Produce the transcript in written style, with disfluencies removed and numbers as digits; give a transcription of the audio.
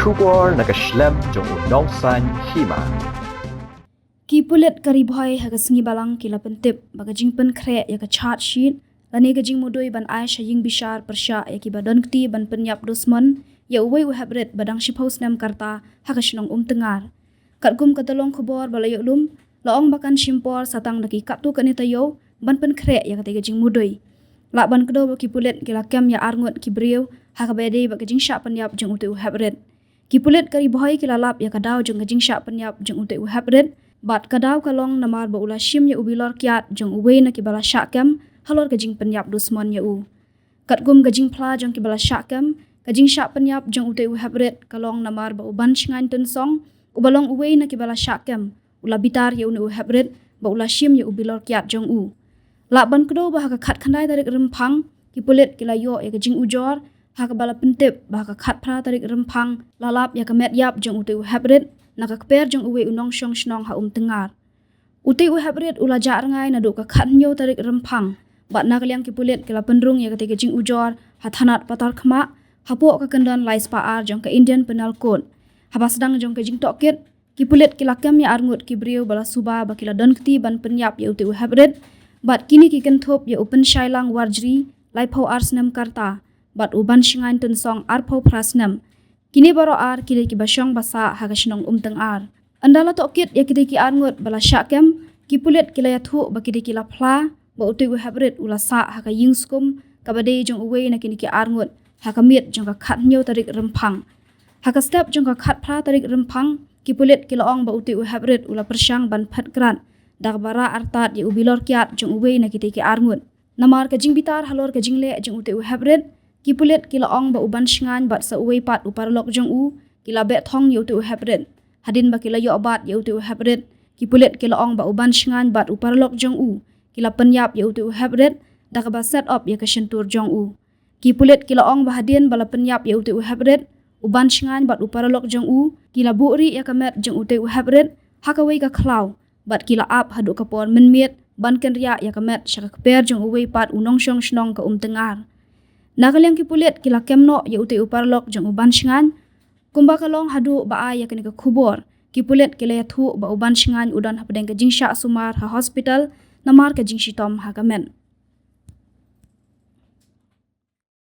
Shubor naga Slem jong unong san Hima. Kipulet karibhoy haga singi balang kila pentip baga Jingpynïap ya ka Chargesheet lani ga Jingmudoi ban Aisha ying bishar persya ya ki badan kti ban Pynïap dusman ya uwei Heprit badang shipau Slem karta haga shnong Umtyngar. Katgum katalong khobor balayok lum laong bakan shimpor satang daki kaptu kanitayo ban Pynïap ya ka tiga Jingmudoi. Lak ban kedo ba kipulet kila kem ya arngut kibriu haga bede baga Jingsha Pynïap jong utu Heprit. Kipulet karibhoy kila lap ya kadau jong ga Jingsha Pynïap jong utu Heprit. Bat kadau kalong namar ba ula shim ya ubilor kiat jong uwe na kibala syakam halor ka Jingpynïap dusman ya u. Katgum ka Jingpla jong kibala syakam ka Jingsha Pynïap jong ute u Heprit kalong namar ba u Banshngaiñ tensong ubalong uwe na kibala syakam ula bitar ya u Heprit ba ula shim ya ubilor kiat jong u. Lak ban kedo ba ka khat khandai tarik rempang kipulet kila yo ya ka Jing ujor ha ka bala pentip ba ka khat pra tarik rempang lalap ya ka met yap jong ute u Heprit naka keper jong uwe unong syong shnong ha Umtyngar. Uti u Heprit ula jar ngai na do ka khat nyo tarik rempang. Bat nak liang kipulet kila pendrung ya ketika Jing ujor ha thanat patar khma hapo ka kendan lais paar jong ka Indian Penal Code. Haba sedang jong ka Jing tokit kipulet kila kem ya arngut kibriu bala suba ba kila don kti ban Pynïap ya uti u Heprit. Bat kini ki kenthop ya upen shailang warjri lai phau arsnem karta. Bat u Banshngaiñ tensong ar phau prasnem. Kini baro ar kini ki basyong basa haga shnong Umtyngar. Andala tokit ya kini ki arngut bala syakem kipulet kila ya thu ba kini kila phla ba uti u Heprit ula sa haga yingskum kabade jong uwe na kini ki arngut haga miet jong ka khat nyo tarik rempang. Haga step jong ka khat phla tarik rempang kipulet kila ong ba uti u Heprit ula persyang ban phat krat dak bara artat ya ubilor kiat jong uwe na kini ki arngut. Namar ka Jingbitar halor ka Jingle jong uti u Heprit kipulet kila ong ba u Banshngaiñ bat sa uwe pat u parlok jong u kila bet thong ya uti u Heprit. Hadin ba kila yo bat ya uti u Heprit kipulet kila ong ba u Banshngaiñ bat u parlok jong u kila Pynïap ya uti u Heprit dak ba set up ya ka shentur jong u. Kipulet kila ong ba hadin bala Pynïap ya uti u Heprit u Banshngaiñ bat u parlok jong u kila buuri ya ka met jong uti u Heprit hakawei ka klau bat kila ap hadu ka por menmiet ban kenria ya ka met syaka keper jong uwe pat unong syong shnong ka Umtyngar. Nakaliang kipulet kila kemno ya uti u parlok jong u Banshngaiñ kumba kalong hadu ba ay ya kini ka khubor kipulet kila ya thu ba u Banshngaiñ udan hapadeng ka Jingsha sumar ha hospital namar ka Jingshitom ha kamen.